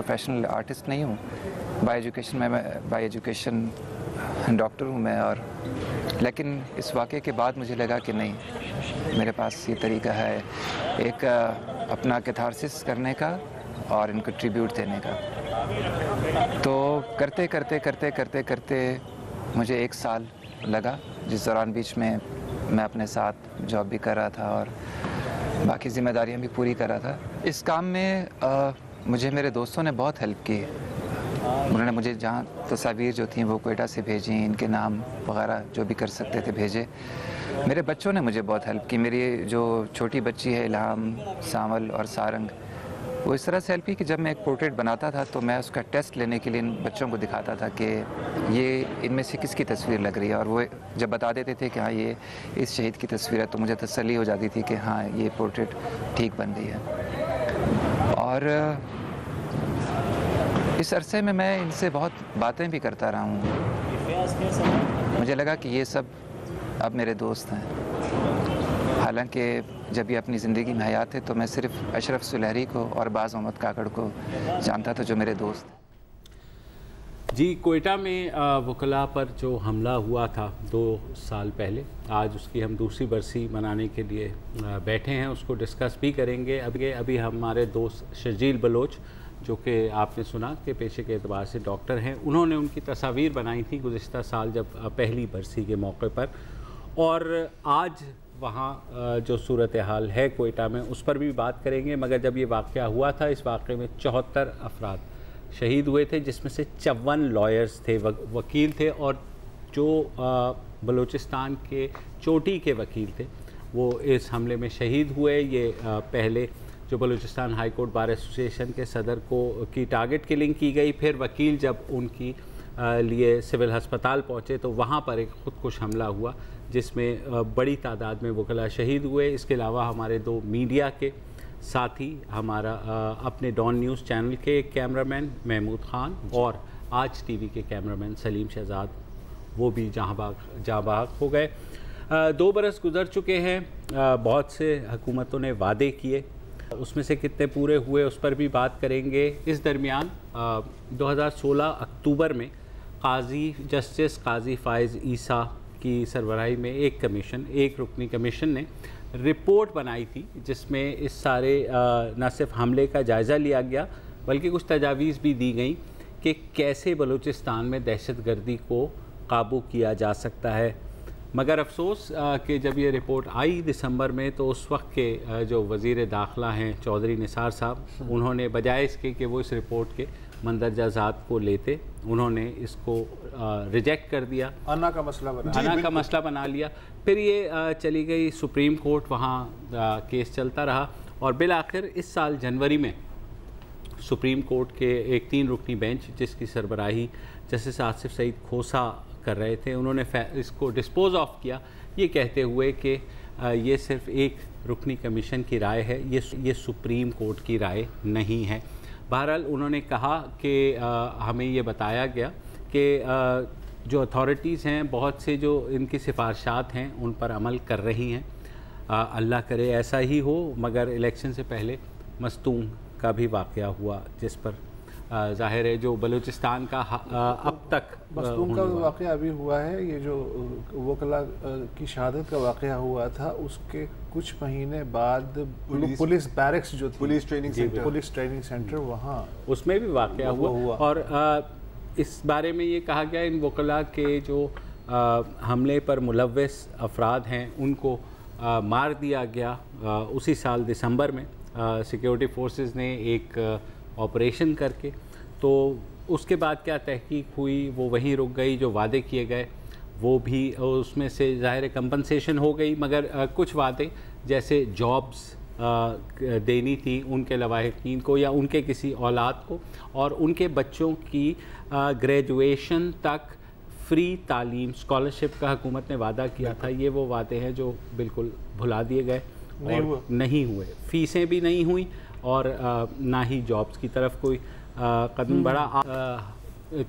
Professional artist नहीं हूँ। Bye education doctor हूँ मैं, और लेकिन इस वाक़े के बाद मुझे लगा कि नहीं, मेरे पास ये तरीका है एक अपना कैथारसिस करने का और इनको ट्रिब्यूट देने का। तो करते करते करते करते करते मुझे 1 साल लगा, जिस दौरान बीच में मैं अपने साथ जॉब भी कर रहा था और बाकी ज़िम्मेदारियां भी पूरी कर रहा था। इस काम में मुझे मेरे दोस्तों ने बहुत हेल्प की। उन्होंने मुझे जहाँ तस्वीर जो थी वो कोयटा से भेजी, इनके नाम वगैरह जो भी कर सकते थे भेजे। मेरे बच्चों ने मुझे बहुत हेल्प की। मेरी जो छोटी बच्ची है इल्हाम, सावल और सारंग, वो इस तरह से हेल्प की कि जब मैं एक पोर्ट्रेट बनाता था तो मैं उसका टेस्ट लेने के लिए इन बच्चों को दिखाता था कि ये इनमें से किसकी तस्वीर लग रही है, और वो जब बता देते थे कि हाँ ये इस शहीद की तस्वीर है, तो मुझे तसल्ली हो जाती थी कि हाँ ये पोर्ट्रेट ठीक बन रही है। और इस अरसे में मैं इनसे बहुत बातें भी करता रहा हूँ। मुझे लगा कि ये सब अब मेरे दोस्त हैं। हालांकि जब ये अपनी ज़िंदगी में हयात थे तो मैं सिर्फ अशरफ सुलहरी को और बाज़ मोहम्मद काकड़ को जानता था, जो मेरे दोस्त। जी, कोयटा में वकला पर जो हमला हुआ था 2 साल पहले, आज उसकी हम दूसरी बरसी मनाने के लिए बैठे हैं, उसको डिस्कस भी करेंगे। अभी हमारे दोस्त शर्जील बलोच, जो कि आपने सुना कि पेशे के एतबार से डॉक्टर हैं, उन्होंने उनकी तस्वीर बनाई थी गुज़िश्ता साल जब पहली बरसी के मौके पर, और आज वहाँ जो सूरत हाल है कोयटा में उस पर भी बात करेंगे। मगर जब ये वाक़या हुआ था, इस वाक़े में 74 अफराद शहीद हुए थे, जिसमें से 54 लॉयर्स थे, वकील थे, और जो बलूचिस्तान के चोटी के वकील थे वो इस हमले में शहीद हुए। ये पहले जो Balochistan high court bar association के सदर की टारगेट किलिंग की गई, फिर वकील जब उनकी लिए सिविल हस्पताल पहुँचे तो वहाँ पर एक ख़ुदकुश हमला हुआ, जिसमें बड़ी तादाद में वकला शहीद हुए। इसके अलावा हमारे 2 मीडिया के साथी, हमारा अपने डॉन न्यूज़ चैनल के कैमरामैन महमूद ख़ान और आज टीवी के कैमरामैन सलीम शहजाद, वो भी जहाँ हो गए। 2 बरस गुजर चुके हैं, बहुत से हुकूमतों ने वादे किए, उसमें से कितने पूरे हुए उस पर भी बात करेंगे। इस दरमियान 2016 अक्टूबर में जस्टिस काजी फ़ाइज़ ईसा की सरबराही में एक रुकनी कमीशन ने रिपोर्ट बनाई थी, जिसमें इस सारे न सिर्फ हमले का जायज़ा लिया गया बल्कि कुछ तजावीज़ भी दी गई कि कैसे बलूचिस्तान में दहशतगर्दी को काबू किया जा सकता है। मगर अफसोस कि जब ये रिपोर्ट आई दिसंबर में, तो उस वक्त के जो वज़ीर दाखिला हैं चौधरी निसार साहब, उन्होंने बजाय इसके कि वो इस रिपोर्ट के मंदरजा ज़ात को लेते, उन्होंने इसको रिजेक्ट कर दिया, आना का मसला बना लिया। फिर ये चली गई सुप्रीम कोर्ट, वहाँ केस चलता रहा, और बिल आखिर इस साल जनवरी में सुप्रीम कोर्ट के एक 3 रुकनी बेंच, जिसकी सरबराही जस्टिस आसिफ सईद खोसा कर रहे थे, उन्होंने इसको डिस्पोज ऑफ किया, ये कहते हुए कि ये सिर्फ एक रुकनी कमीशन की राय है, ये सुप्रीम कोर्ट की राय नहीं है। बहरहाल उन्होंने कहा कि हमें ये बताया गया कि जो अथॉरिटीज़ हैं, बहुत से जो इनकी सिफारिशात हैं उन पर अमल कर रही हैं। अल्लाह करे ऐसा ही हो। मगर इलेक्शन से पहले मस्तूम का भी वाक़या हुआ, जिस पर ज़ाहिर है जो बलूचिस्तान का अब तक मस्तूम का वाक़या अभी हुआ है। ये जो वकला की शहादत का वाक़या हुआ था, उसके कुछ महीने बाद पुलिस बैरक्स जो थी, पुलिस ट्रेनिंग सेंटर वहाँ उसमें भी वाक़या हुआ। और इस बारे में ये कहा गया इन वकला के जो हमले पर मुलव्वस अफराद हैं उनको मार दिया गया। उसी साल दिसंबर में सिक्योरिटी फोर्सेस ने एक ऑपरेशन करके, तो उसके बाद क्या तहकीक हुई वो वहीं रुक गई। जो वादे किए गए वो भी उसमें से ज़ाहिर कंपनसेशन हो गई, मगर कुछ वादे जैसे जॉब्स देनी थी उनके लवाहिकीन को या उनके किसी औलाद को, और उनके बच्चों की ग्रेजुएशन तक फ्री तालीम, स्कॉलरशिप का हुकूमत ने वादा किया था। ये वो वादे हैं जो बिल्कुल भुला दिए गए और नहीं हुए। फ़ीसें भी नहीं हुई और ना ही जॉब्स की तरफ कोई कदम बढ़ा।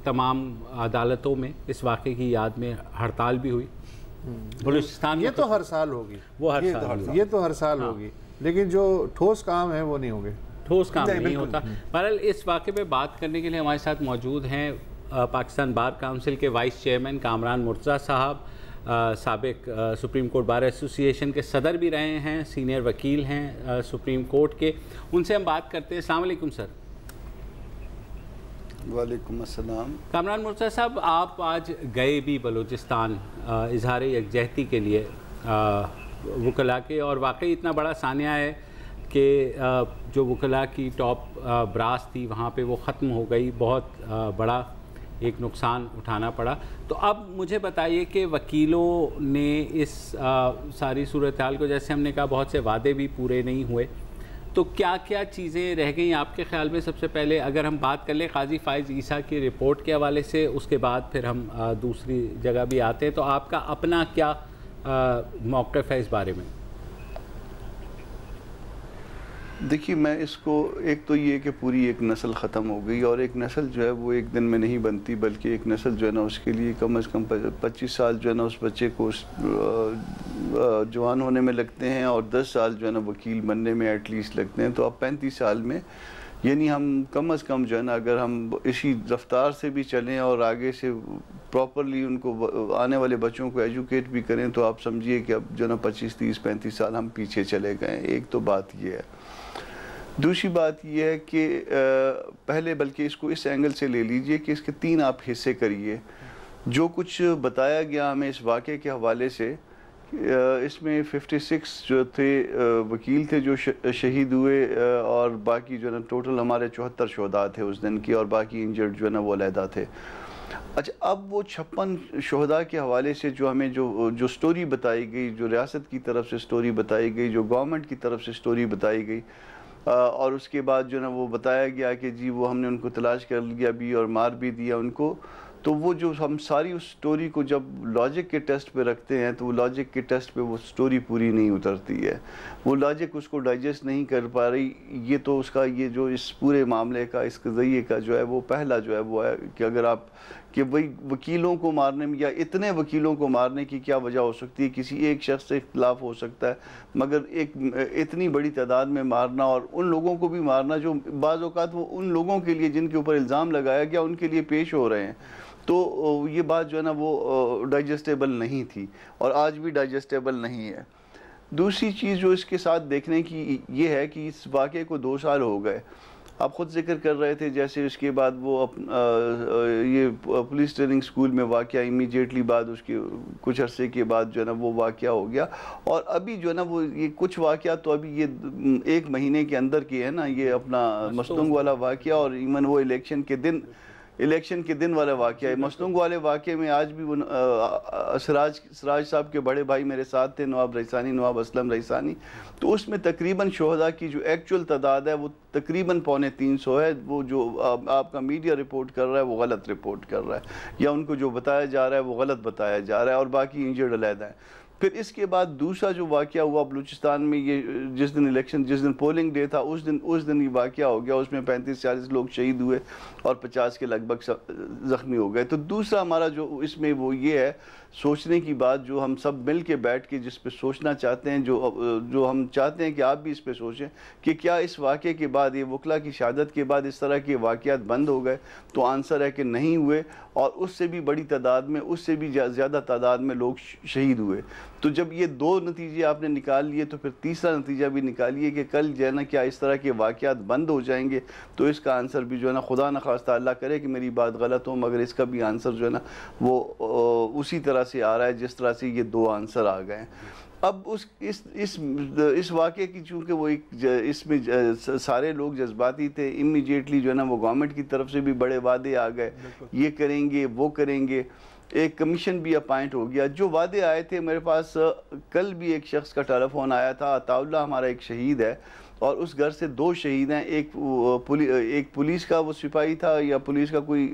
तमाम अदालतों में इस वाक़े की याद में हड़ताल भी हुई। बलूचिस्तान ये तो हर साल होगी, वो हर साल ये तो हर साल होगी, लेकिन जो ठोस काम है वो नहीं होंगे। ठोस काम नहीं होता। बहरहाल इस वाक़े पे बात करने के लिए हमारे साथ मौजूद हैं पाकिस्तान बार काउंसिल के वाइस चेयरमैन कामरान मुर्तज़ा साहब, साबिक सुप्रीम कोर्ट बार एसोसिएशन के सदर भी रहे हैं, सीनियर वकील हैं सुप्रीम कोर्ट के। उनसे हम बात करते हैं। अस्सलाम वालेकुम सर। वालेकुम अस्सलाम। कामरान मुर्तज़ा साहब, आप आज गए भी बलूचिस्तान इजहार यकजहती के लिए वकला के, और वाकई इतना बड़ा सानिया है कि जो वकला की टॉप ब्रास थी वहाँ पे वो ख़त्म हो गई, बहुत बड़ा एक नुकसान उठाना पड़ा। तो अब मुझे बताइए कि वकीलों ने इस सारी सूरत हाल को, जैसे हमने कहा, बहुत से वादे भी पूरे नहीं हुए, तो क्या क्या चीज़ें रह गई आपके ख्याल में? सबसे पहले अगर हम बात कर लें काजी फाइज ईसा की रिपोर्ट के हवाले से, उसके बाद फिर हम दूसरी जगह भी आते हैं, तो आपका अपना क्या मौक़िफ़ है इस बारे में? देखिए, मैं इसको, एक तो ये कि पूरी एक नस्ल ख़त्म हो गई, और एक नस्ल जो है वो एक दिन में नहीं बनती, बल्कि एक नस्ल जो है ना उसके लिए कम से कम 25 साल जो है ना उस बच्चे को जवान होने में लगते हैं, और 10 साल जो है ना वकील बनने में एटलीस्ट लगते हैं। तो अब 35 साल में, यानी हम कम से कम जो है ना अगर हम इसी रफ्तार से भी चलें और आगे से प्रॉपरली उनको, आने वाले बच्चों को एजुकेट भी करें, तो आप समझिए कि अब जो है ना 25, 30, 35 साल हम पीछे चले गए। एक तो बात ये है। दूसरी बात यह है कि पहले, बल्कि इसको इस एंगल से ले लीजिए कि इसके 3 आप हिस्से करिए। जो कुछ बताया गया हमें इस वाक़े के हवाले से, इसमें 56 जो थे वकील थे जो शहीद हुए, और बाकी जो है ना टोटल हमारे 74 शहदा थे उस दिन की, और बाकी इंजर्ड जो है ना वो अलहदा थे। अच्छा, अब वो 56 शहदा के हवाले से जो हमें जो स्टोरी बताई गई, जो रियासत की तरफ से स्टोरी बताई गई, जो गवर्नमेंट की तरफ से स्टोरी बताई गई, और उसके बाद जो ना वो बताया गया कि जी वो हमने उनको तलाश कर लिया भी और मार भी दिया उनको, तो वो जो हम सारी उस स्टोरी को जब लॉजिक के टेस्ट पे रखते हैं, तो वो लॉजिक के टेस्ट पे वो स्टोरी पूरी नहीं उतरती है, वो लॉजिक उसको डाइजेस्ट नहीं कर पा रही। ये तो उसका, ये जो इस पूरे मामले का, इस कज़िये का जो है वो पहला जो है वो है कि अगर आप, कि भाई वकीलों को मारने में, या इतने वकीलों को मारने की क्या वजह हो सकती है? किसी एक शख्स से इख्तिलाफ हो सकता है, मगर एक इतनी बड़ी तादाद में मारना, और उन लोगों को भी मारना जो बाज़ औक़ात वो उन लोगों के लिए जिनके ऊपर इल्ज़ाम लगाया गया उनके लिए पेश हो रहे हैं, तो ये बात जो है ना वो डाइजेस्टेबल नहीं थी, और आज भी डाइजेस्टेबल नहीं है। दूसरी चीज़ जो इसके साथ देखने की ये है कि इस वाक़े को 2 साल हो गए। आप ख़ुद जिक्र कर रहे थे, जैसे उसके बाद वो ये पुलिस ट्रेनिंग स्कूल में वाक़या, इमीडिएटली बाद उसके कुछ अरसे के बाद जो है ना वो वाक़या हो गया, और अभी जो है ना वो ये कुछ वाक़या तो अभी ये 1 महीने के अंदर की है ना, ये अपना मस्तूंग वाला वाक़या, और इवन वो इलेक्शन के दिन वाला वाक़या है। मसलूंग वाले वाक़े में आज भी वो सराज साहब के बड़े भाई मेरे साथ थे, नवाब असलम रईसानी, तो उसमें तकरीबन शहदा की जो एक्चुअल तादाद है वो तकरीबन 350 है। वो जो आपका मीडिया रिपोर्ट कर रहा है वो गलत रिपोर्ट कर रहा है, या उनको जो बताया जा रहा है वो गलत बताया जा रहा है, और बाकी इंजर्ड अलहदा है। फिर इसके बाद दूसरा जो वाक़या हुआ बलूचिस्तान में, ये जिस दिन पोलिंग डे था उस दिन ये वाक़या हो गया, उसमें 35-40 लोग शहीद हुए और 50 के लगभग ज़ख्मी हो गए। तो दूसरा हमारा जो इसमें वो ये है सोचने की बात, जो हम सब मिल के बैठ के जिस पे सोचना चाहते हैं, जो हम चाहते हैं कि आप भी इस पे सोचें कि क्या इस वाक़े के बाद, ये वकला की शहादत के बाद इस तरह के वाक़यात बंद हो गए? तो आंसर है कि नहीं हुए, और उससे भी बड़ी तादाद में, उससे भी ज़्यादा तादाद में लोग शहीद हुए। तो जब ये 2 नतीजे आपने निकाल लिए, तो फिर तीसरा नतीजा भी निकालिए कि कल जो है ना क्या इस तरह के वाक़यात बंद हो जाएंगे? तो इसका आंसर भी जो है ना, खुदा न खास्ता अल्लाह करे कि मेरी बात गलत हो, मगर इसका भी आंसर जो है ना वो उसी तरह से आ रहा है जिस तरह से ये 2 आंसर आ गए। अब इस वाक़े की चूँकि वो इसमें सारे लोग जज्बाती थे, इमीडिएटली जो है ना वो गवर्नमेंट की तरफ से भी बड़े वादे आ गए, ये करेंगे वो करेंगे, एक कमीशन भी अपॉइंट हो गया। जो वादे आए थे, मेरे पास कल भी एक शख्स का टेलीफोन आया था, अताउल्लाह हमारा एक शहीद है, और उस घर से 2 शहीद हैं। एक पुलिस का वो सिपाही था या पुलिस का कोई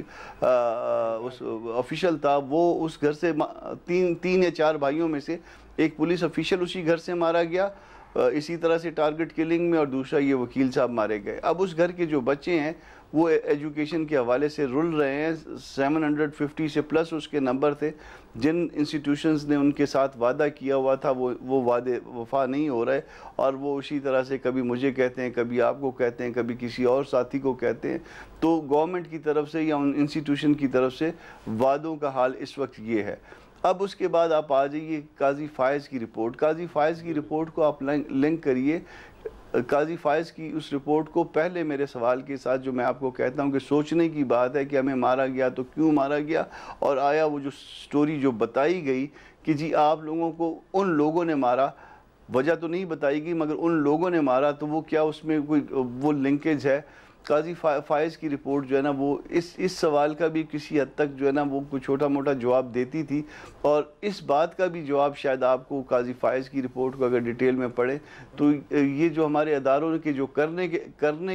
उस ऑफिशियल था, वो उस घर से 3 या 4 भाइयों में से एक पुलिस ऑफिशियल उसी घर से मारा गया, इसी तरह से टारगेट किलिंग में, और दूसरा ये वकील साहब मारे गए। अब उस घर के जो बच्चे हैं वो एजुकेशन के हवाले से रुल रहे हैं। 750 से प्लस उसके नंबर थे। जिन इंस्टीट्यूशंस ने उनके साथ वादा किया हुआ था वो वादे वफा नहीं हो रहे, और वो उसी तरह से कभी मुझे कहते हैं, कभी आपको कहते हैं, कभी किसी और साथी को कहते हैं। तो गवर्नमेंट की तरफ से या उन इंस्टीट्यूशन की तरफ से वादों का हाल इस वक्त ये है। अब उसके बाद आप आ जाइए काजी फायज़ की रिपोर्ट। काजी फायज़ की रिपोर्ट को आप लिंक करिए काजी फायज़ की उस रिपोर्ट को पहले मेरे सवाल के साथ, जो मैं आपको कहता हूँ कि सोचने की बात है कि हमें मारा गया तो क्यों मारा गया, और आया वो जो स्टोरी जो बताई गई कि जी आप लोगों को उन लोगों ने मारा, वजह तो नहीं बताई गई मगर उन लोगों ने मारा, तो वो क्या उसमें कोई वो लिंकेज है। काजी फायज़ की रिपोर्ट जो है ना वो इस सवाल का भी किसी हद तक जो है ना वो कुछ छोटा मोटा जवाब देती थी, और इस बात का भी जवाब शायद आपको काजी फायज़ की रिपोर्ट को अगर डिटेल में पढ़े तो ये जो हमारे अदारों के जो करने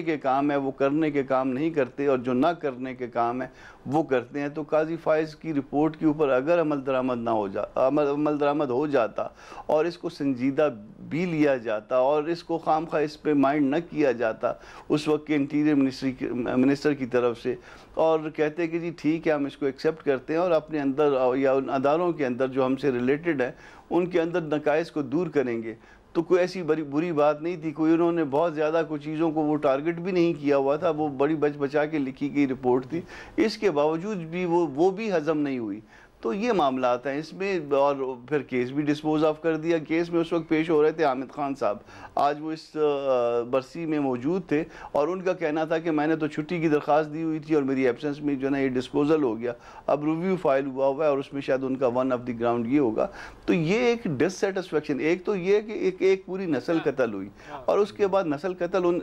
के काम है वो करने के काम नहीं करते, और जो ना करने के काम है वो करते हैं। तो काजी फायज़ की रिपोर्ट के ऊपर अगर अमल दरामद हो जाता और इसको संजीदा भी लिया जाता और इसको खामखा इस पे माइंड न किया जाता उस वक्त के इंटीरियर मिनिस्टर की तरफ से, और कहते कि जी ठीक है हम इसको एक्सेप्ट करते हैं और अपने अंदर या उन अदारों के अंदर जो हमसे रिलेटेड है उनके अंदर नकाइस को दूर करेंगे, तो कोई ऐसी बड़ी बुरी बात नहीं थी। कोई उन्होंने बहुत ज़्यादा कुछ चीज़ों को वो टारगेट भी नहीं किया हुआ था, वो बड़ी बचा के लिखी गई रिपोर्ट थी। इसके बावजूद भी वो भी हज़म नहीं हुई। तो ये मामला आता है इसमें, और फिर केस भी डिस्पोज ऑफ कर दिया। केस में उस वक्त पेश हो रहे थे हामिद खान साहब, आज वो इस बरसी में मौजूद थे, और उनका कहना था कि मैंने तो छुट्टी की दरख्वास्त दी हुई थी और मेरी एब्सेंस में जो है ना ये डिस्पोजल हो गया। अब रिव्यू फाइल हुआ है और उसमें शायद उनका वन ऑफ द ग्राउंड ये होगा। तो ये एक डिससेटिस्फेक्शन, एक तो ये कि एक पूरी नस्ल कत्ल हुई, और उसके बाद नस्ल कत्ल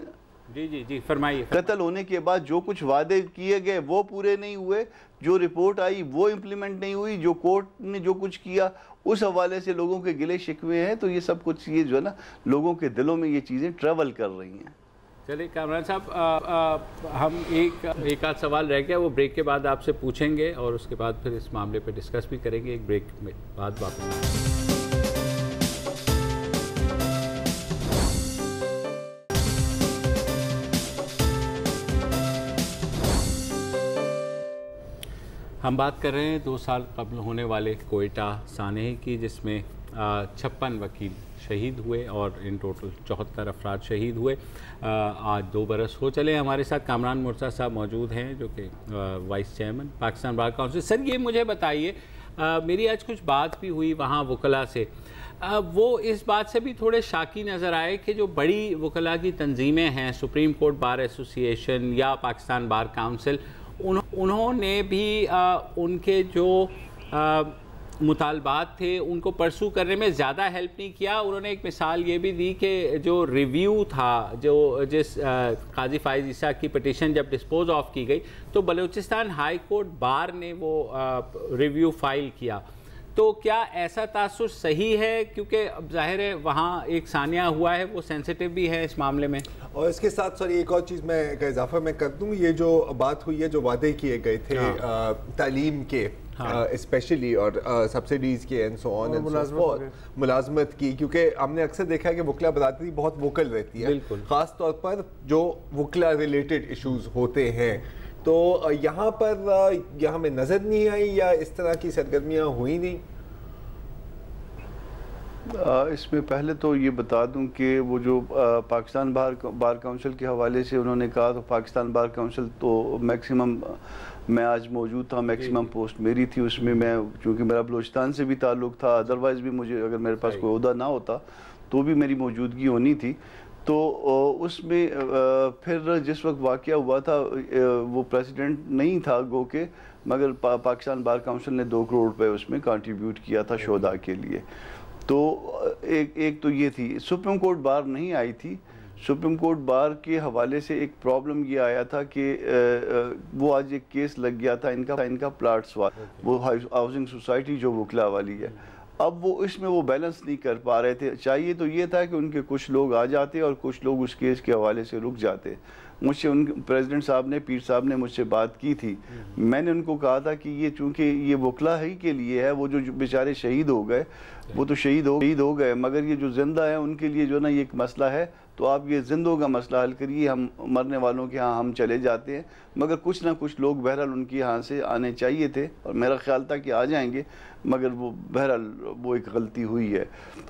जी फरमाइए। कत्ल होने के बाद जो कुछ वादे किए गए वो पूरे नहीं हुए, जो रिपोर्ट आई वो इम्प्लीमेंट नहीं हुई, जो कोर्ट ने जो कुछ किया उस हवाले से लोगों के गिले शिकवे हैं। तो ये सब कुछ ये जो है ना लोगों के दिलों में ये चीज़ें ट्रेवल कर रही हैं। चलिए कामरान साहब, हम एक आध सवाल रह गया, वो ब्रेक के बाद आपसे पूछेंगे और उसके बाद फिर इस मामले पर डिस्कस भी करेंगे। एक ब्रेक में बाद वापस। हम बात कर रहे हैं 2 साल कबल होने वाले कोयटा सानहे की, जिसमें 56 वकील शहीद हुए और इन टोटल 74 अफराद शहीद हुए। आज 2 बरस हो चले। हमारे साथ कामरान मुर्तज़ा साहब मौजूद हैं जो कि vice chairman Pakistan bar council. Sir ये मुझे बताइए, मेरी आज कुछ बात भी हुई वहाँ वकला से, वो इस बात से भी थोड़े शाकी नज़र आए कि जो बड़ी वकला की तंजीमें हैं, सुप्रीम कोर्ट बार एसोसिएशन या पाकिस्तान बार काउंसिल, उन्होंने भी उनके जो मुतालबात थे उनको परसू करने में ज़्यादा हेल्प नहीं किया। उन्होंने एक मिसाल ये भी दी कि जो रिव्यू था, जो जिस काजी फायज़ ईसा की पिटीशन जब डिस्पोज ऑफ की गई तो बलूचिस्तान हाई कोर्ट बार ने वो रिव्यू फाइल किया। तो क्या ऐसा तासुर सही है? क्योंकि अब जाहिर है वहाँ एक सानिया हुआ है, वो सेंसिटिव भी है इस मामले में। और इसके साथ सॉरी एक और चीज़ मैं का इजाफा मैं कर दूँ, ये जो बात हुई है, जो वादे किए गए थे तालीम के स्पेशली और सब्सिडीज़ के and so on and so forth, मुलाजमत की, क्योंकि हमने अक्सर देखा है कि वकला बताती थी बहुत वोकल रहती है, ख़ास तौर पर जो वकला रिलेटेड इशूज़ होते हैं। तो यहाँ पर यहाँ में नज़र नहीं आई या इस तरह की सरगर्मियाँ हुई नहीं? इसमें पहले तो ये बता दूं कि वो जो पाकिस्तान बार काउंसिल के हवाले से उन्होंने कहा, तो पाकिस्तान बार काउंसिल तो मैक्सिमम मैं आज मौजूद था, मैक्सिमम पोस्ट मेरी थी उसमें। मैं चूँकि मेरा बलूचिस्तान से भी ताल्लुक़ था, अदरवाइज़ भी मुझे अगर मेरे पास कोई ओहदा ना होता तो भी मेरी मौजूदगी होनी थी। तो उसमें फिर जिस वक्त वाक़या हुआ था वो प्रेसिडेंट नहीं था गो के, मगर पाकिस्तान बार काउंसिल ने 2 करोड़ रुपए उसमें कंट्रीब्यूट किया था शोधा के लिए। तो एक तो ये थी। सुप्रीम कोर्ट बार नहीं आई थी। सुप्रीम कोर्ट बार के हवाले से एक प्रॉब्लम ये आया था कि वो आज एक केस लग गया था इनका प्लाट्स वाला, वो हाउसिंग सोसाइटी जो वकला वाली है। अब वो इसमें वो बैलेंस नहीं कर पा रहे थे। चाहिए तो ये था कि उनके कुछ लोग आ जाते और कुछ लोग उस केस के हवाले से रुक जाते, मुझसे उन प्रेसिडेंट साहब ने, पीर साहब ने मुझसे बात की थी। मैंने उनको कहा था कि ये चूँकि ये वकला ही के लिए है, वो जो बेचारे शहीद हो गए वो तो शहीद हो गए, मगर ये जो जिंदा है उनके लिए जो ना ये एक मसला है, तो आप ये जिंदों का मसला हल करिए, हम मरने वालों के यहाँ हम चले जाते हैं। मगर कुछ ना कुछ लोग बहरहाल उनके यहाँ से आने चाहिए थे और मेरा ख्याल था कि आ जाएंगे, मगर वो बहरहाल वो एक गलती हुई है।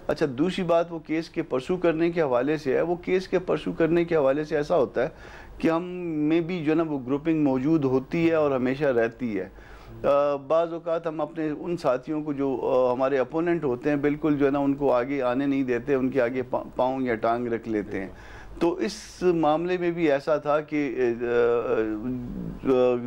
अच्छा, दूसरी बात वो केस के परसू करने के हवाले से है। वो केस के परसू करने के हवाले से ऐसा होता है कि हम में भी जो ना वो ग्रुपिंग मौजूद होती है और हमेशा रहती है। बाज़ औक़ात हम अपने उन साथियों को जो हमारे अपोनेंट होते हैं बिल्कुल जो है ना उनको आगे आने नहीं देते, उनके आगे पाँव या टांग रख लेते हैं। तो इस मामले में भी ऐसा था कि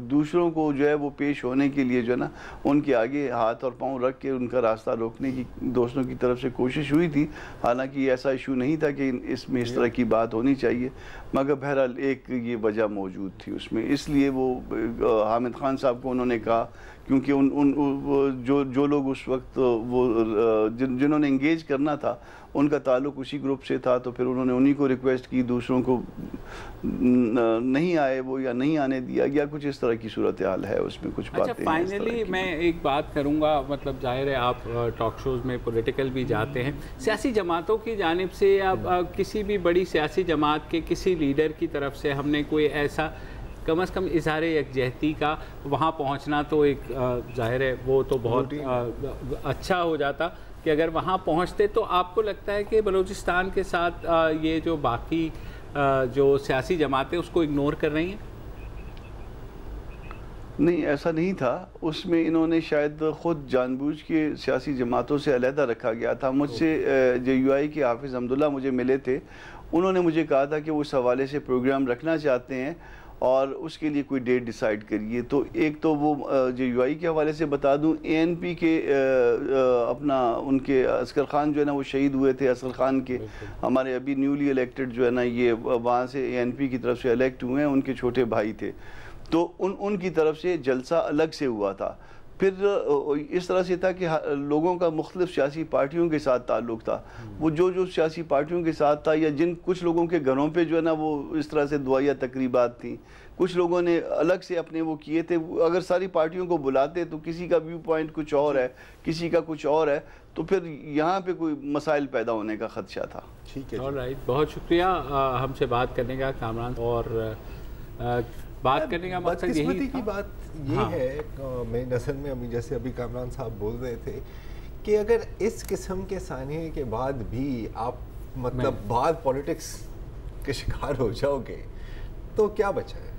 दूसरों को जो है वो पेश होने के लिए जो है ना उनके आगे हाथ और पांव रख के उनका रास्ता रोकने की दोस्तों की तरफ से कोशिश हुई थी। हालांकि ऐसा इशू नहीं था कि इसमें इस तरह की बात होनी चाहिए, मगर बहरहाल एक ये वजह मौजूद थी उसमें। इसलिए वो हामिद खान साहब को उन्होंने कहा, क्योंकि जो लोग उस वक्त वो जिन्होंने इंगेज करना था उनका ताल्लुक उसी ग्रुप से था, तो फिर उन्होंने उन्हीं को रिक्वेस्ट की, दूसरों को नहीं आए वो या नहीं आने दिया, या कुछ इस तरह की सूरत हाल है उसमें कुछ बातें। अच्छा, फाइनली मैं एक बात करूंगा, मतलब जाहिर है आप टॉक शोज़ में पॉलिटिकल भी जाते हैं, सियासी जमातों की जानिब से या किसी भी बड़ी सियासी जमात के किसी लीडर की तरफ से हमने कोई ऐसा कम अज़ कम इज़हार यकजहती का वहाँ पहुँचना तो एक जाहिर है वो तो बहुत अच्छा हो जाता कि अगर वहाँ पहुँचते। तो आपको लगता है कि बलूचिस्तान के साथ ये जो बाकी जो सियासी जमातें उसको इग्नोर कर रही हैं? नहीं, ऐसा नहीं था। उसमें इन्होंने शायद ख़ुद जानबूझ के सियासी जमातों से अलहदा रखा गया था। मुझसे JUI के हाफिज़ अब्दुल्ला मुझे मिले थे, उन्होंने मुझे कहा था कि वो इस हवाले से प्रोग्राम रखना चाहते हैं और उसके लिए कोई डेट डिसाइड करिए। तो एक तो वो JUI के हवाले से बता दूं, ANP के अपना उनके असगर ख़ान जो है ना वो शहीद हुए थे, असगर ख़ान के हमारे अभी न्यूली इलेक्टेड जो है ना ये वहाँ से ANP की तरफ से इलेक्ट हुए हैं, उनके छोटे भाई थे, तो उनकी तरफ से जलसा अलग से हुआ था। फिर इस तरह से था कि लोगों का मुख्तलिफ सियासी पार्टियों के साथ ताल्लुक़ था। वो जो सियासी पार्टियों के साथ था, या जिन कुछ लोगों के घरों पे जो है ना वो इस तरह से दुआया तकरीबात थी, कुछ लोगों ने अलग से अपने वो किए थे। अगर सारी पार्टियों को बुलाते तो किसी का व्यू पॉइंट कुछ और है, किसी का कुछ और है, तो फिर यहाँ पे कोई मसाइल पैदा होने का खदशा था। ठीक है, ऑलराइट, बहुत शुक्रिया हमसे बात करने का कामरान। और बात करने का मकसद यही की बात ये है मेरी नज़र में, अभी जैसे अभी कामरान साहब बोल रहे थे कि अगर इस किस्म के सानिए के बाद भी आप मतलब बाद पॉलिटिक्स के शिकार हो जाओगे तो क्या बचा है?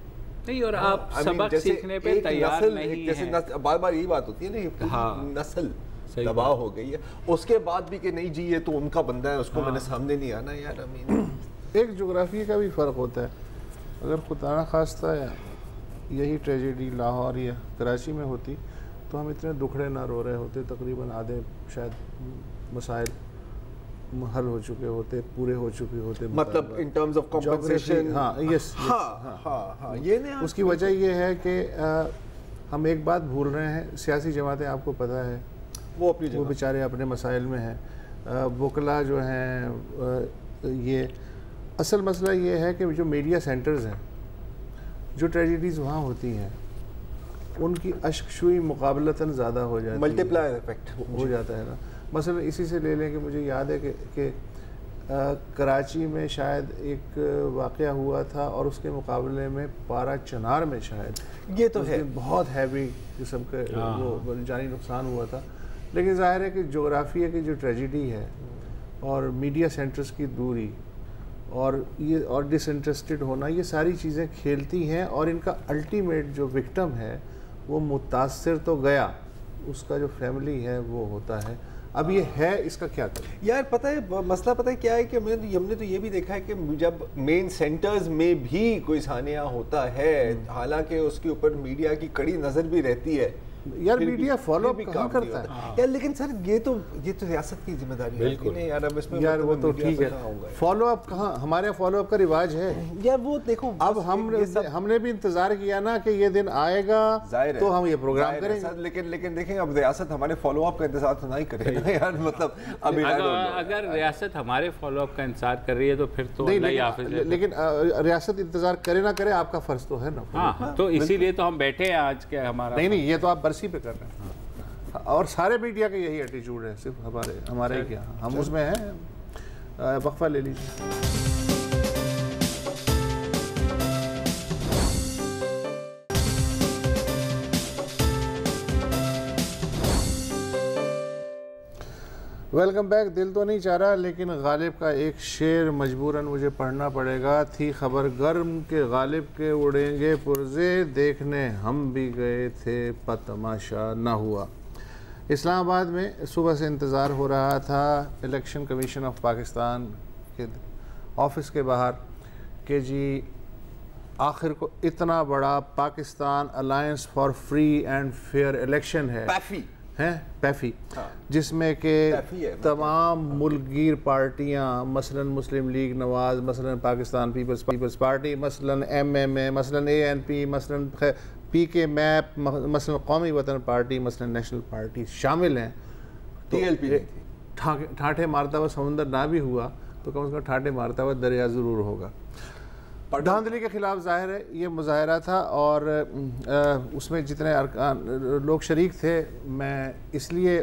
नहीं, और आप सबक सीखने पे तैयार नहीं जैसे बार बार यही बात होती है ना, नस्ल दबाव हो गई है, उसके बाद भी कि नहीं जी ये तो उनका बंदा है, उसको मैंने सामने नहीं आना यार। अमीन, एक जोग्राफी का भी फ़र्क होता है। अगर खुदा न खास्ता यही ट्रेजेडी लाहौर या कराची में होती तो हम इतने दुखड़े ना रो रहे होते, तकरीबन आधे शायद मसाइल हल हो चुके होते, पूरे हो चुके होते। मतलब इन टर्म्स ऑफ कॉम्पेंसेशन। हाँ, यस, हाँ, ये नहीं। उसकी वजह ये है कि हम एक बात भूल रहे हैं, सियासी जमातें आपको पता है वो अपनी वो बेचारे अपने मसाइल में हैं। वकला जो हैं, ये असल मसला ये है कि जो मीडिया सेंटर्स हैं, जो ट्रेजेडीज़ वहाँ होती हैं, उनकी अश्कशुई मुकाबलतन ज़्यादा हो जाती है, मल्टीप्लायर इफेक्ट हो जाता है ना। मसलन इसी से ले लें कि मुझे याद है कि कराची में शायद एक वाक़या हुआ था और उसके मुकाबले में पारा चनार में शायद ये तो है बहुत हैवी किस्म के वो जानी नुकसान हुआ था। लेकिन ज़ाहिर है कि जोग्राफिया की जो ट्रेजेडी है और मीडिया सेंटर्स की दूरी और डिसइंटरेस्टेड होना, ये सारी चीज़ें खेलती हैं और इनका अल्टीमेट जो विक्टिम है वो मुतासर तो गया, उसका जो फैमिली है वो होता है। अब ये है, इसका क्या करें यार? पता है मसला पता है क्या है कि हमने तो ये भी देखा है कि जब मेन सेंटर्स में भी कोई सानिया होता है, हालांकि उसके ऊपर मीडिया की कड़ी नज़र भी रहती है, यार मीडिया फॉलो अप कहाँ करता है यार, लेकिन सर ये तो रियासत की जिम्मेदारी है नहीं यार, अब इसमें यार वो तो ठीक है, फॉलो अप कहाँ, हमारे फॉलो अप का रिवाज है यार। वो देखो अब हमने भी इंतजार किया ना कि ये दिन आएगा तो हम ये प्रोग्राम करेंगे, लेकिन देखें अब रियासत हमारे फॉलो अप का इंतजार तो नहीं करेगा यार, मतलब अभी अगर रियासत हमारे फॉलो अप का इंतजार कर रही है तो फिर तो लेकिन रियासत इंतजार करे ना करे आपका फर्ज तो है ना। हाँ, तो इसीलिए तो हम बैठे हैं आज के हमारा। नहीं ये तो आप बरसी पे कर रहे हैं और सारे मीडिया का यही एटीट्यूड है, सिर्फ हमारे क्या हम उसमें हैं। वक्फा ले लीजिए। Welcome back. दिल तो नहीं चाह रहा लेकिन गालिब का एक शेर मजबूरन मुझे पढ़ना पड़ेगा। थी खबर गर्म के गालिब के उड़ेंगे पुर्जे, देखने हम भी गए थे पर तमाशा ना हुआ। इस्लामाबाद में सुबह से इंतज़ार हो रहा था इलेक्शन कमीशन ऑफ पाकिस्तान के ऑफिस के बाहर कि जी आखिर को इतना बड़ा Pakistan alliance for free and fair election है पैफी, जिसमें के तमाम मुल्कगीर पार्टियां मसलन मुस्लिम लीग नवाज, मसलन पाकिस्तान पीपल्स पार्टी, मसलन MMA, मसलन ANP, मसलन PK मैप, मसलन कौमी वतन पार्टी, मसलन नेशनल पार्टी शामिल हैं। TLP ठाठे मारता हुआ समुंदर ना भी हुआ तो कम से कम ठाठे मारता हुआ दरिया ज़रूर होगा। धांधली के ख़िलाफ़ ज़ाहिर है ये मुजाहरा था और उसमें जितने लोग शरीक थे, मैं इसलिए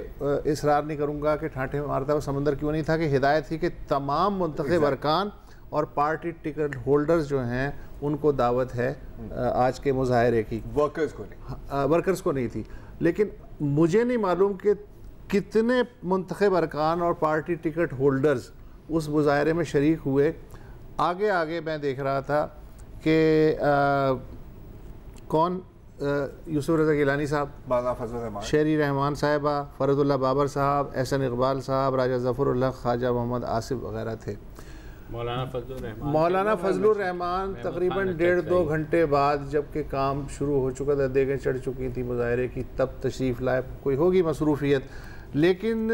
इसरार नहीं करूँगा कि ठाठे मारता हुआ समंदर क्यों नहीं था, कि हिदायत थी कि तमाम मुंतखब अरकान और पार्टी टिकट होल्डर्स जो हैं उनको दावत है आज के मुजाहरे की, वर्कर्स को नहीं थी। लेकिन मुझे नहीं मालूम कि कितने मुंतखब अरकान और पार्टी टिकट होल्डर्स उस मुजाहरे में शरीक हुए। आगे मैं देख रहा था कि कौन यूसुफ रज़ा गिलानी साहब, शेरी रहमान साहिबा, फरदुल्ला बाबर साहब, एहसन इकबाल साहब, राजा ज़फ़रुल्लाह, ख्वाजा मोहम्मद आसिफ वगैरह थे। मौलाना फजलुर रहमान तकरीबन 1.5-2 घंटे बाद जबकि काम शुरू हो चुका था, देखें चढ़ चुकी थी मुजाहरे की, तब तशरीफ़ लाए। कोई होगी मसरूफियत, लेकिन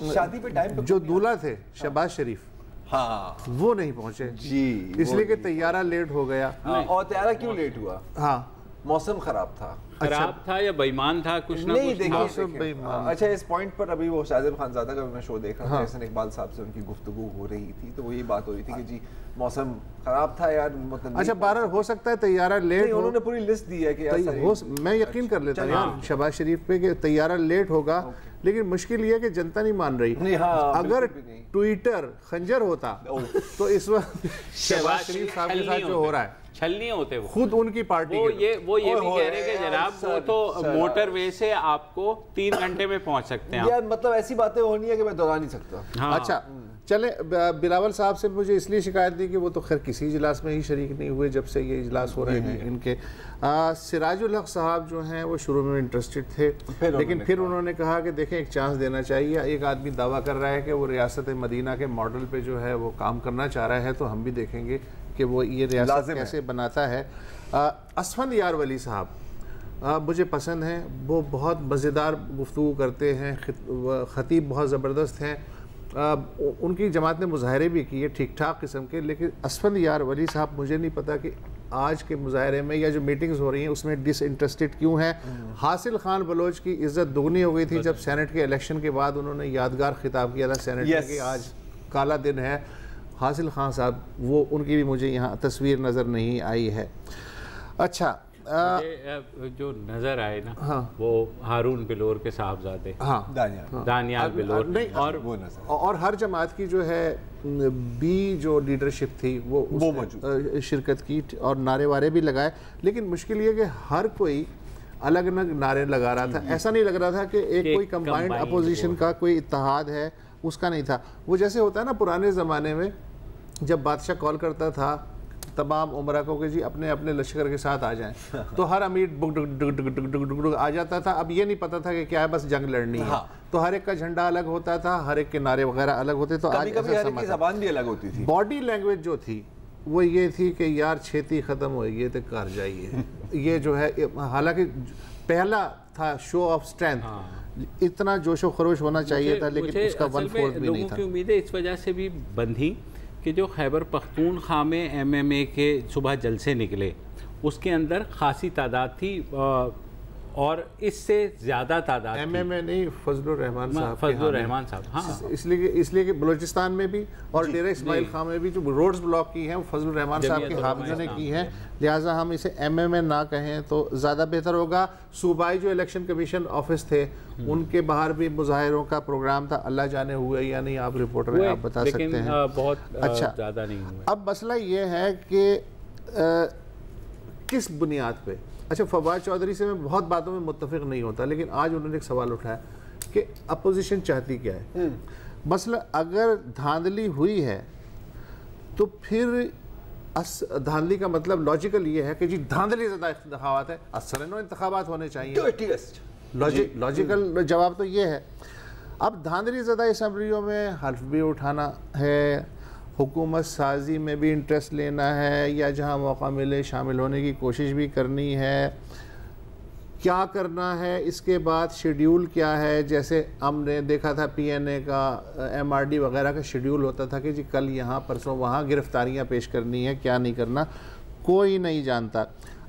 शादी पे टाइम जो दूल्हा थे शहबाज शरीफ, हाँ वो नहीं पहुंचे जी, इसलिए कि तैयारा लेट हो गया। और तैयारा क्यों लेट हुआ? हाँ, मौसम खराब था। खराब था या बेईमान था, कुछ ना नहीं कुछ था। अच्छा, इस पॉइंट पर अभी वो शाहिद खानज़ादा का मैं शो देख रहा था, एहसन इकबाल साहब से उनकी गुफ्तगू हो रही थी, तो वो ये बात हो रही थी कि जी मौसम खराब था यार, मतलब अच्छा बहरहाल हो सकता है तैयारा लेट, उन्होंने पूरी लिस्ट दी है कि मैं यकीन कर लेता हूँ यार शहबाज शरीफ पे कि तैयारा लेट होगा, लेकिन मुश्किल ये है कि जनता नहीं मान रही। अगर ट्विटर खंजर होता तो इस वक्त शहबाज शरीफ साहब के साथ जो हो रहा है छल नहीं होते, वो खुद उनकी पार्टी वो ये भी कह रहे हैं कि जनाब वो तो मोटरवे से आपको 3 घंटे में पहुंच सकते हैं यार, मतलब ऐसी बातें होनी है कि मैं दोहरा नहीं सकता। हाँ। अच्छा चले, बिलावल साहब से मुझे इसलिए शिकायत दी कि वो तो खैर किसी इजलास में ही शरीक नहीं हुए जब से ये इजलास हो रहे हैं इनके। सिराजुल हक साहब जो हैं वो शुरू में इंटरेस्टेड थे, लेकिन फिर उन्होंने कहा कि देखें एक चांस देना चाहिए। एक आदमी दावा कर रहा है कि वो रियासत मदीना के मॉडल पे जो है वो काम करना चाह रहा है, तो हम भी देखेंगे कि वो ये रियासत कैसे बनाता है। असफंद यार वली साहब मुझे पसंद हैं, वो बहुत मज़ेदार गुफ्तगू करते हैं, ख़तीब बहुत ज़बरदस्त हैं। उनकी जमात ने मुजाहरे भी किए ठीक ठाक किस्म के, लेकिन असफंद यार वली साहब मुझे नहीं पता कि आज के मुजाहरे में या जो मीटिंग्स हो रही हैं उसमें डिसइंटरेस्टेड क्यों हैं। हासिल खान बलोच की इज़्ज़त दुगनी हो गई थी जब सेनेट के इलेक्शन के बाद उन्होंने यादगार खिताब किया था सेनेट में कि आज काला दिन है। हासिल खान साहब वो उनकी भी मुझे यहाँ तस्वीर नज़र नहीं आई है। अच्छा जो नजर आए ना, हाँ, वो हारून बिलोर के साहबजादे, हाँ, दानियाल बिलोर, और हर जमात की जो है बी जो लीडरशिप थी वो शिरकत की और नारे वारे भी लगाए, लेकिन मुश्किल ये कि हर कोई अलग अलग नारे लगा रहा था। ऐसा नहीं लग रहा था कि एक कोई कंबाइंड अपोजिशन का कोई इत्तेहाद है, उसका नहीं था। वो जैसे होता है ना पुराने ज़माने में जब बादशाह कॉल करता था तमाम उमरा को कि जी अपने अपने लश्कर के साथ आ जाएं, तो हर अमीर बुक आ जाता था। अब ये नहीं पता था कि क्या है, बस जंग लड़नी है। तो हर एक का झंडा अलग होता था, हर एक के नारे वगैरह अलग होते। तो आज ज़बान भी अलग होती थी। बॉडी लैंग्वेज जो थी वो ये थी कि यार छेती ख़त्म होगी तो कर जाइए। ये जो है, हालांकि पहला था शो ऑफ स्ट्रेंथ, इतना जोशो खरोश होना चाहिए था, लेकिन उसका 1/4 भी नहीं था। लोगों की उम्मीदें इस वजह से भी बंधी कि जो खैबर पख्तूनख्वा में MMA के सुबह जलसे निकले उसके अंदर खासी तादाद थी और इससे ज़्यादा तादाद MMA नहीं, फजलुर रहमान साहब, हाँ, इसलिए कि बलूचिस्तान में भी और डेरा इस्माइल खां में भी जो रोड्स ब्लॉक की हैं वो फजलुर रहमान साहब के हामियों ने की हैं, लिहाजा हम इसे MMA ना कहें तो ज़्यादा बेहतर होगा। सूबाई जो इलेक्शन कमीशन ऑफिस थे उनके बाहर भी मुजाहिरों का प्रोग्राम था, अल्लाह जाने हुए या नहीं, आप रिपोर्टर हैं, आप बता सकते हैं। बहुत अच्छा, ज़्यादा नहीं हुआ। अब मसला ये है कि किस बुनियाद पे, अच्छा फवाद चौधरी से मैं बहुत बातों में मुत्तफिक नहीं होता, लेकिन आज उन्होंने एक सवाल उठाया कि अपोजिशन चाहती क्या है। मसला अगर धांधली हुई है तो फिर धांधली का मतलब लॉजिकल ये है कि जी धांधली ज़्यादा इंतखाबात है, असरनो इंतखाबात होने चाहिए। लॉजिकल जवाब तो ये है। अब धांधली ज़्यादा असम्बलियों में हल्फ भी उठाना है, हुकूमत साजी में भी इंटरेस्ट लेना है, या जहाँ मौका मिले शामिल होने की कोशिश भी करनी है। क्या करना है इसके बाद, शेड्यूल क्या है? जैसे हमने देखा था PNA का MRD वगैरह का शेड्यूल होता था कि जी कल यहाँ परसों वहाँ गिरफ्तारियाँ पेश करनी है, क्या नहीं करना कोई नहीं जानता।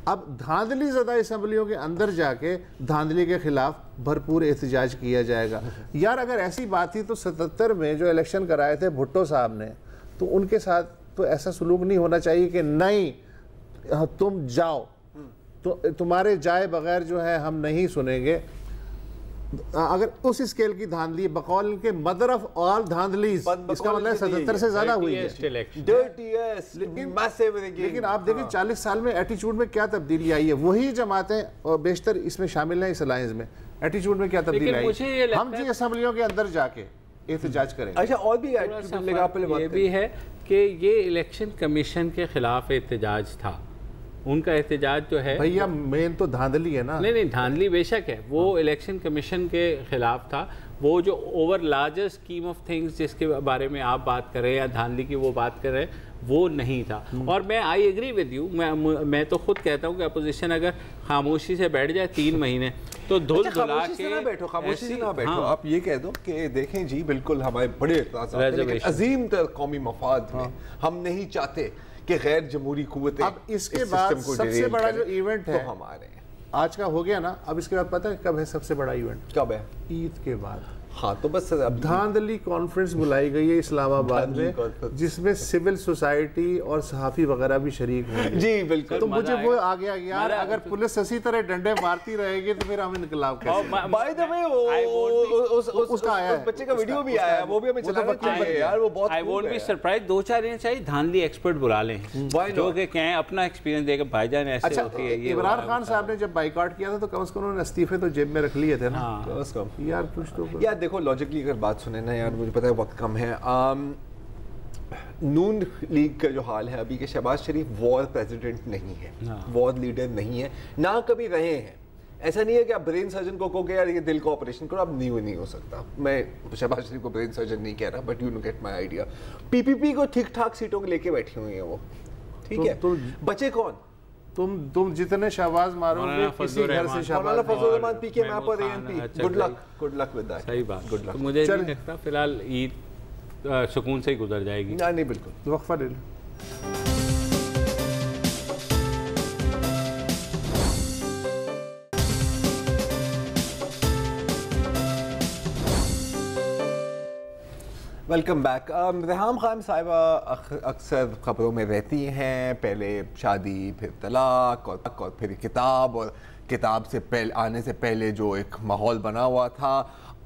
अब धांधली ज़्यादा असम्बलियों के अंदर जाके धांधली के ख़िलाफ़ भरपूर एहतजाज किया जाएगा। यार अगर ऐसी बात थी तो 77 में जो इलेक्शन कराए थे भुट्टो साहब ने, तो उनके साथ तो ऐसा सलूक नहीं होना चाहिए कि नहीं तुम जाओ, तो तुम्हारे जाए बगैर जो है हम नहीं सुनेंगे। अगर उस स्केल की धांधली बकौल के मदर ऑफ ऑल धांधली, इसका मतलब 77 से ज्यादा हुई है। लेकिन आप देखिए 40 साल में एटीट्यूड में क्या तब्दीली आई है। वही जमातें और बेशतर इसमें शामिल हैं इस अलायंस में, एटीट्यूड में क्या तब्दीली आई, हम जी असम्बलियों के अंदर जाके एहतजाज करें। अच्छा, और भी ये भी है कि ये इलेक्शन कमीशन के खिलाफ एहतजाज था, उनका एहतजाज जो है भैया मेन तो धांधली है ना। नहीं धांधली बेशक है, वो इलेक्शन कमीशन के खिलाफ था। वो जो over larger scheme of things जिसके बारे में आप बात कर रहे हैं या धांधली की वो बात कर रहे हैं, वो नहीं था। और मैं आई एग्री विद यू, मैं तो खुद कहता हूँ कि अपोजिशन अगर खामोशी से बैठ जाए 3 महीने तो धुल धुला के खामोशी से ना बैठो। आप ये कह दो कि देखें जी बिल्कुल हमारे बड़े अजीम तर कौमी मफाद में हम नहीं चाहते कि गैर जमहूरी कुव्वतें। अब इसके बाद सबसे बड़ा जो इवेंट है तो हमारे आज का हो गया ना, अब इसके बाद पता है कब है सबसे बड़ा इवेंट? कब है? ईद के बाद। हाँ, तो बस धांधली कॉन्फ्रेंस बुलाई गई है इस्लामाबाद में, जिसमें सिविल सोसाइटी और सहाफ़ी वगैरह भी शरीक होंगे। जी बिल्कुल। तो मुझे वो आ गया यार, अगर पुलिस इसी तरह डंडे मारती रहेगी तो फिर हम इनकलाब कैसे? बाय द वे उसका आया है, बच्चे का वीडियो भी आया है, वो भी हमें चलाना चाहिए यार, वो बहुत आई वोंट बी सरप्राइज। 2-4 दिन चाहिए धांधली एक्सपर्ट बुला लें जो कि कहें अपना एक्सपीरियंस देकर भाईजान ऐसे होती है। इमरान खान साहब ने जब बाइकआउट किया था तो कम से कम उन्होंने इस्तीफे तो जेब में रख लिए थे ना। यार कुछ तो यार देखो, लॉजिकली अगर बात सुने ना यार, मुझे पता है वक्त कम है। नून लीग का जो हाल है अभी के, शहबाज शरीफ वॉर प्रेसिडेंट नहीं है, वॉर लीडर नहीं है, ना कभी रहे हैं। ऐसा नहीं है कि आप ब्रेन सर्जन को कहो कि यार ये दिल का ऑपरेशन करो, अब नहीं हो सकता। मैं शहबाज शरीफ को ब्रेन सर्जन नहीं कह रहा, but you know get my idea. PPP को ठीक ठाक सीटों को लेके बैठी हुई है वो, ठीक है। बचे कौन? तुम जितने शहबाज मारोगे किसी घर से शहबाज फजलुर रहमान पीके मैप और ANP। Good luck with that. सही बात, गुड लक। मुझे नहीं लगता फिलहाल ईद सुकून से ही गुजर जाएगी। नहीं बिल्कुल, वक्फा ले लो। Welcome back. रेहाम खान साहिबा अक्सर ख़बरों में रहती हैं, पहले शादी, फिर तलाक और फिर किताब, और किताब से पहले आने से पहले जो एक माहौल बना हुआ था,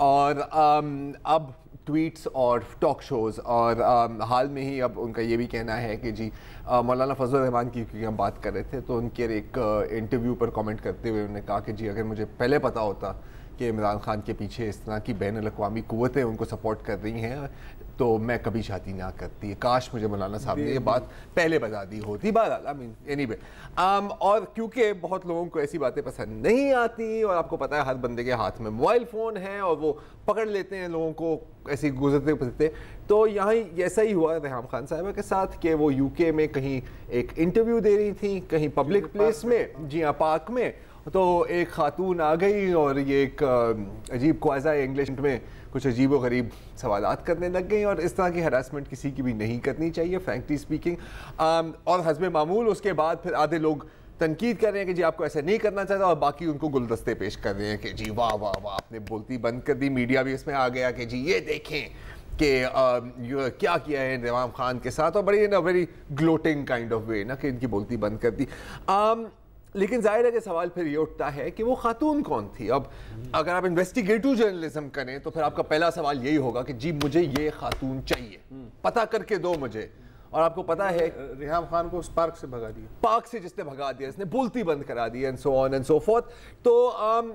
और अब ट्वीट्स और टॉक शोज़, और हाल में ही अब उनका ये भी कहना है कि जी मौलाना फजलुर रहमान की, क्योंकि हम बात कर रहे थे, तो उनके एक इंटरव्यू पर कमेंट करते हुए उन्होंने कहा कि जी अगर मुझे पहले पता होता कि इमरान खान के पीछे इस तरह की बैन अल-अक़वामी कुव्वतें उनको सपोर्ट कर रही हैं तो मैं कभी शादी ना करती। काश मुझे मौलाना साहब ने ये बात पहले बता दी होती। बहरहाल आई मीन एनीवे, और क्योंकि बहुत लोगों को ऐसी बातें पसंद नहीं आती, और आपको पता है हर बंदे के हाथ में मोबाइल फ़ोन है और वो पकड़ लेते हैं लोगों को ऐसे गुजरते गुजरते, तो यहाँ ऐसा ही हुआ रेहाम खान साहिबा के साथ कि वो UK में कहीं एक इंटरव्यू दे रही थी, कहीं पब्लिक प्लेस में, जी हाँ पार्क में, तो एक खातून आ गई और ये एक अजीब क्वाज़ा इंग्लिश में कुछ अजीब व गरीब सवालात करने लग गई, और इस तरह की हरासमेंट किसी की भी नहीं करनी चाहिए फ्रैंकली स्पीकिंग। और हस्बे मामूल उसके बाद फिर आधे लोग तनकीद कर रहे हैं कि जी आपको ऐसा नहीं करना चाहता, और बाकी उनको गुलदस्ते पेश कर रहे हैं कि जी वाह वाह वाह आपने बोलती बंद कर दी। मीडिया भी इसमें आ गया कि जी ये देखें कि क्या किया है इमरान खान के साथ, और बड़ी in a very gloating kind of way ना कि इनकी बोलती बंद कर दी। लेकिन जाहिर है कि सवाल फिर ये उठता है कि वो खातून कौन थी। अब अगर आप इन्वेस्टिगेटिव जर्नलिज्म करें तो फिर आपका पहला सवाल यही होगा कि जी मुझे ये खातून चाहिए, पता करके दो मुझे। और आपको पता है रिहाम खान को उस पार्क से भगा दिया, पार्क से जिसने भगा दिया, इसने बोलती बंद करा दी, and so on and so forth. तो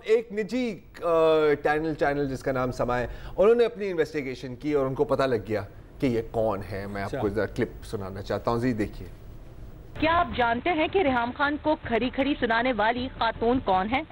एक निजी चैनल जिसका नाम समा है, उन्होंने अपनी इन्वेस्टिगेशन की और उनको पता लग गया कि ये कौन है। मैं आपको जरा क्लिप सुनाना चाहता हूँ, जी देखिए। क्या आप जानते हैं कि रिहाम खान को खरी खरी सुनाने वाली खातून कौन है?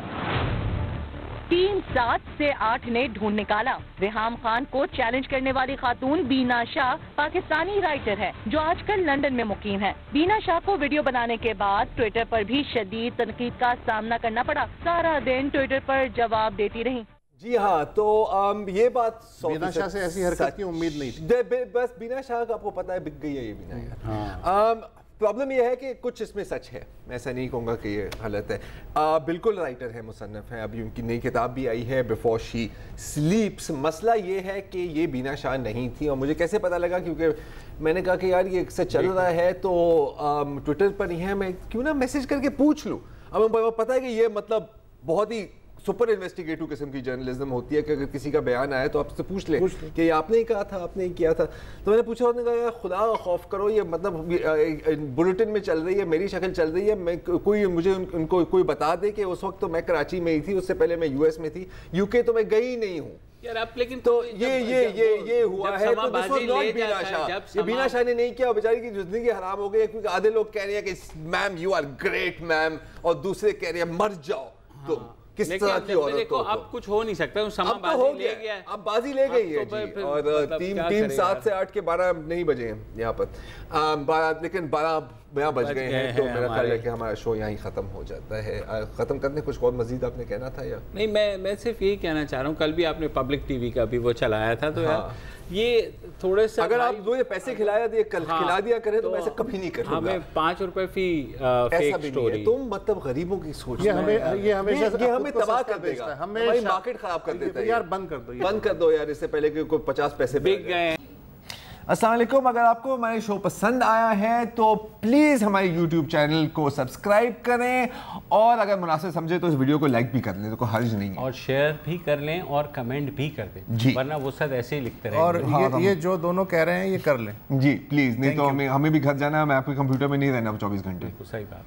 टीम 7 से 8 ने ढूंढ निकाला। रिहाम खान को चैलेंज करने वाली खातून बीना शाह पाकिस्तानी राइटर है जो आजकल लंदन में मुकीम है। बीना शाह को वीडियो बनाने के बाद ट्विटर पर भी शदीद तनकीद का सामना करना पड़ा। सारा दिन ट्विटर पर जवाब देती रही। जी हाँ, तो ये बात बीना शाह से ऐसी हरकत की उम्मीद नहीं थी। बस बीना शाह का आपको पता है बिक गई है ये बीना यार। प्रॉब्लम यह है कि कुछ इसमें सच है, मैं ऐसा नहीं कहूँगा कि ये गलत है। बिल्कुल राइटर है, मुसन्नफ़ है, अभी उनकी नई किताब भी आई है बिफोर शी स्लीप्स। मसला ये है कि ये बीना शाह नहीं थी, और मुझे कैसे पता लगा क्योंकि मैंने कहा कि यार ये सच चल रहा है तो ट्विटर पर ही है, मैं क्यों ना मैसेज करके पूछ लूँ। अब मुझे पता है कि ये मतलब बहुत ही सुपर इन्वेस्टिगेटिव किस्म की जर्नलिज्म होती है कि अगर किसी का बयान आया तो आपसे पूछ ले कि ये आपने ही कहा था, आपने ही किया था। तो मैंने पूछा, उन्होंने कहा यार खुदा का खौफ करो, ये मतलब बुलेटिन में चल रही है, मेरी शक्ल चल रही है, मैं कोई मुझे उनको कोई बता दे कि उस वक्त तो मैं कराची में ही थी, उससे पहले मैं यूएस में थी, यूके तो मैं गई नहीं हूँ यार। अब लेकिन तो ये हुआ है, तो दिस वाज नॉट बीना शाह। ये बीना शाह ने नहीं किया, बेचारी की जिंदगी हराम हो गई क्योंकि आधे लोग कह रहे हैं कि ma'am you are great ma'am, और दूसरे कह रहे हैं मर जाओ तुम। किस तरह की औरत देखो, अब कुछ हो नहीं सकता, अब बाजी ले गया, अब बाजी ले गई है जी। और टीम 7 से 8 के 12 नहीं बजे हैं यहाँ पर, लेकिन 12 बज गए हैं, तो मेरा ख्याल है कि हमारा शो यहाँ ही खत्म हो जाता है। खत्म करने कुछ और मजीद आपने कहना था या नहीं? मैं सिर्फ यही कहना चाह रहा हूँ, कल भी आपने पब्लिक टीवी का भी वो चलाया था, तो यार ये थोड़े से अगर आप दो ये पैसे खिलाया दिए खिला दिया करें तो मैं ऐसा कभी नहीं करूँगा। हमें 5 रुपए फी फेक स्टोरी, तुम मतलब गरीबों की सोच, ये हमें तबाह कर देगा, हमारी मार्केट खराब कर देता है। यार बंद कर दो यार, इससे पहले कि कोई 50 पैसे बिक गए। अस्सलाम वालेकुम, अगर आपको हमारे शो पसंद आया है तो प्लीज़ हमारे YouTube चैनल को सब्सक्राइब करें, और अगर मुनासिब समझे तो इस वीडियो को लाइक भी कर लें, तो कोई हर्ज नहीं है, और शेयर भी कर लें और कमेंट भी कर दें, वरना वो सब ऐसे ही लिखते रहें। और ये जो दोनों कह रहे हैं ये कर लें जी प्लीज़, नहीं तो हमें भी घर जाना है, मैं आपके कंप्यूटर में नहीं रहना 24 घंटे। सही बात।